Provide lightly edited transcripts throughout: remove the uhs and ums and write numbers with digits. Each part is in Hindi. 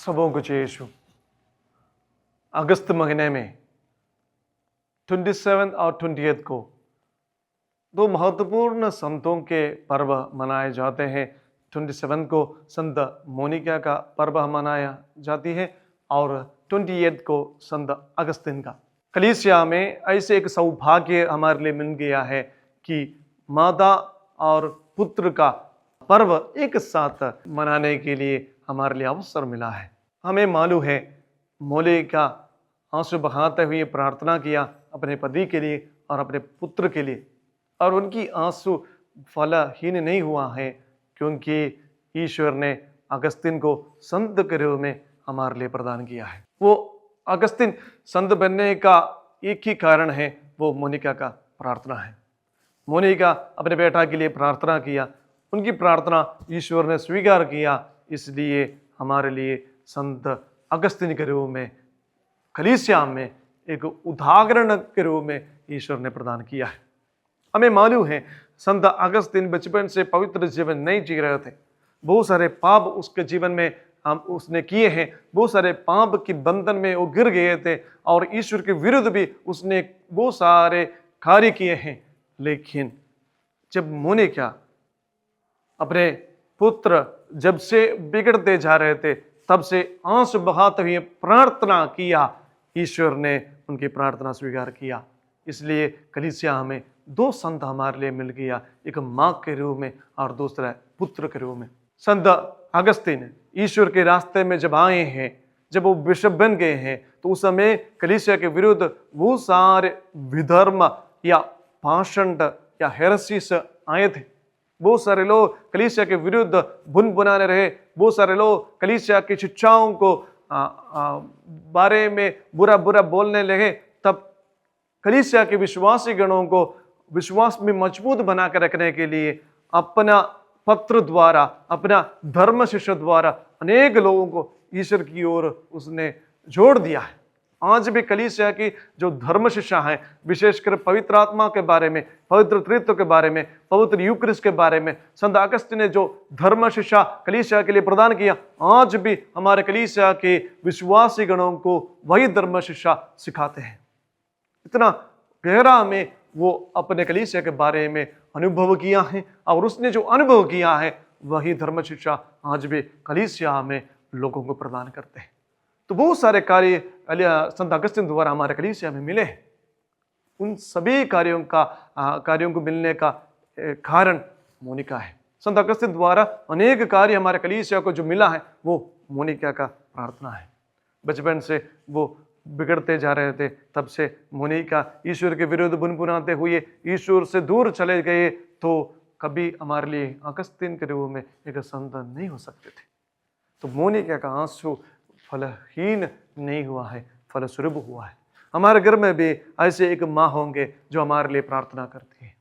सबों कुछ यीशु। अगस्त महीने में 27 और 28 को दो महत्वपूर्ण संतों के पर्व मनाए जाते हैं। 27 को संत मोनिका का पर्व मनाया जाती है और 28 को संत अगस्तिन का। कलीसिया में ऐसे एक सौभाग्य हमारे लिए मिल गया है कि माता और पुत्र का पर्व एक साथ मनाने के लिए हमारे लिए अवसर मिला है। हमें मालूम है मोनिका आंसू बहाते हुए प्रार्थना किया अपने पति के लिए और अपने पुत्र के लिए, और उनकी आंसू फलहीन नहीं हुआ है क्योंकि ईश्वर ने अगस्तिन को संत के रूप में हमारे लिए प्रदान किया है। वो अगस्तिन संत बनने का एक ही कारण है, वो मोनिका का प्रार्थना है। मोनिका अपने बेटा के लिए प्रार्थना किया, उनकी प्रार्थना ईश्वर ने स्वीकार किया, इसलिए हमारे लिए संत अगस्तिन के रूप में कलीसिया में एक उदाहरण के रूप में ईश्वर ने प्रदान किया है। हमें मालूम है संत अगस्तिन बचपन से पवित्र जीवन नहीं जी रहे थे। बहुत सारे पाप उसके जीवन में उसने किए हैं, बहुत सारे पाप की बंधन में वो गिर गए थे और ईश्वर के विरुद्ध भी उसने बहुत सारे कार्य किए हैं। लेकिन जब मोनिका अपने पुत्र जब से बिगड़ते जा रहे थे तब से आंसू बहाते हुए प्रार्थना किया, ईश्वर ने उनकी प्रार्थना स्वीकार किया। इसलिए कलीसिया हमें दो संत हमारे लिए मिल गया, एक माँ के रूप में और दूसरा पुत्र के रूप में। संत अगस्तिन ईश्वर के रास्ते में जब आए हैं, जब वो बिशप बन गए हैं, तो उस समय कलीसिया के विरुद्ध वो सारे विधर्म या पाषंड या हेरेसीज आए थे। बहुत सारे लोग कलीसिया के विरुद्ध बुनबुनाने रहे, बहुत सारे लोग कलीसिया की शिक्षाओं को बारे में बुरा बुरा बोलने लगे। तब कलीसिया के विश्वासी गणों को विश्वास में मजबूत बना कर रखने के लिए अपना पत्र द्वारा, अपना धर्म शिक्षा द्वारा अनेक लोगों को ईश्वर की ओर उसने जोड़ दिया है। आज भी कलीसिया की जो धर्म शिक्षा है, विशेषकर पवित्र आत्मा के बारे में, पवित्र त्रित्व के बारे में, पवित्र यूक्रिस्ट के बारे में संत अगस्तिन ने जो धर्म शिक्षा कलीसिया के लिए प्रदान किया, आज भी हमारे कलीसिया के विश्वासी गणों को वही धर्म शिक्षा सिखाते हैं। इतना गहरा में वो अपने कलीसिया के बारे में अनुभव किया है और उसने जो अनुभव किया है वही धर्म शिक्षा आज भी कलीसिया में लोगों को प्रदान करते हैं। तो बहुत सारे कार्य संत अगस्तिन द्वारा हमारे कलीसिया में मिले हैं। उन सभी कार्यों को मिलने का कारण मोनिका है। संत अगस्तिन द्वारा अनेक कार्य हमारे कलीसिया को जो मिला है वो मोनिका का प्रार्थना है। बचपन से वो बिगड़ते जा रहे थे, तब से मोनिका ईश्वर के विरुद्ध बुनबुनाते हुए ईश्वर से दूर चले गए, तो कभी हमारे लिए अगस्तिन के रूप में एक संत नहीं हो सकते थे। तो मोनिका का आंसू फलहीन नहीं हुआ है, फलस्वरूप हुआ है। हमारे घर में भी ऐसे एक माँ होंगे जो हमारे लिए प्रार्थना करती है।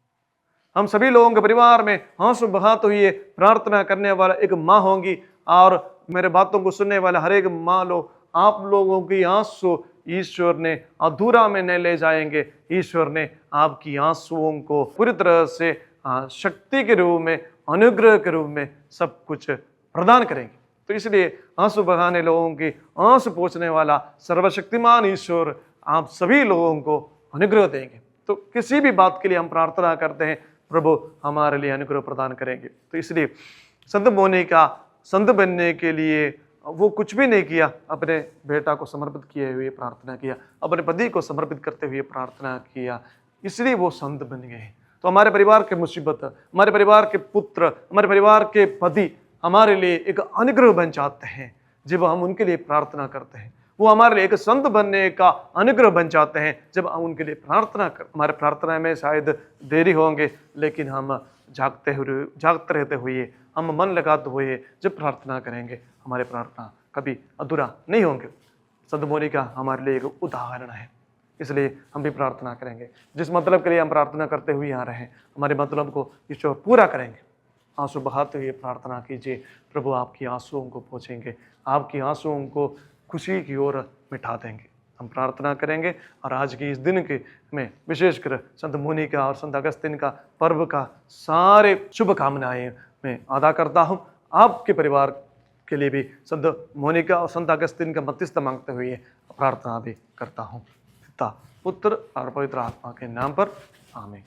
हम सभी लोगों के परिवार में आंसू बहाते हुए प्रार्थना करने वाला एक माँ होंगी, और मेरे बातों को सुनने वाला हर एक माँ लोग, आप लोगों की आंसू ईश्वर ने अधूरा में नहीं ले जाएंगे। ईश्वर ने आपकी आंसुओं को पूरी तरह से शक्ति के रूप में, अनुग्रह के रूप में सब कुछ प्रदान करेंगे। तो इसलिए आंसू बहाने लोगों की आंसू पोंछने वाला सर्वशक्तिमान ईश्वर आप सभी लोगों को अनुग्रह देंगे। तो किसी भी बात के लिए हम प्रार्थना करते हैं, प्रभु हमारे लिए अनुग्रह प्रदान करेंगे। तो इसलिए संत मोनिका संत बनने के लिए वो कुछ भी नहीं किया, अपने बेटा को समर्पित किए हुए प्रार्थना किया, अपने पति को समर्पित करते हुए प्रार्थना किया, इसलिए वो संत बन गए। तो हमारे परिवार के मुसीबत, हमारे परिवार के पुत्र, हमारे परिवार के पति हमारे लिए एक अनुग्रह बन जाते हैं जब हम उनके लिए प्रार्थना करते हैं। वो हमारे लिए एक संत बनने का अनुग्रह बन जाते हैं जब हम उनके लिए प्रार्थना कर। हमारे प्रार्थना में शायद देरी होंगे, लेकिन हम जागते रहते हुए, हम मन लगाते हुए जब प्रार्थना करेंगे, हमारे प्रार्थना कभी अधूरा नहीं होंगे। संत मोनिका हमारे लिए एक उदाहरण है, इसलिए हम भी प्रार्थना करेंगे। जिस मतलब के लिए हम प्रार्थना करते हुए आ रहे हैं, हमारे मतलब को ईश्वर पूरा करेंगे। आंसू बहाते हुए प्रार्थना कीजिए, प्रभु आपकी आंसुओं को पोंछेंगे, आपकी आंसुओं को खुशी की ओर मिटा देंगे। हम प्रार्थना करेंगे और आज की इस दिन के में विशेषकर संत मोनिका और संत अगस्तिन का पर्व का सारे शुभकामनाएं मैं अदा करता हूँ। आपके परिवार के लिए भी संत मोनिका और संत अगस्तिन का मध्यस्थ मांगते हुए प्रार्थना भी करता हूँ। पिता, पुत्र और पवित्र आत्मा के नाम पर, आमीन।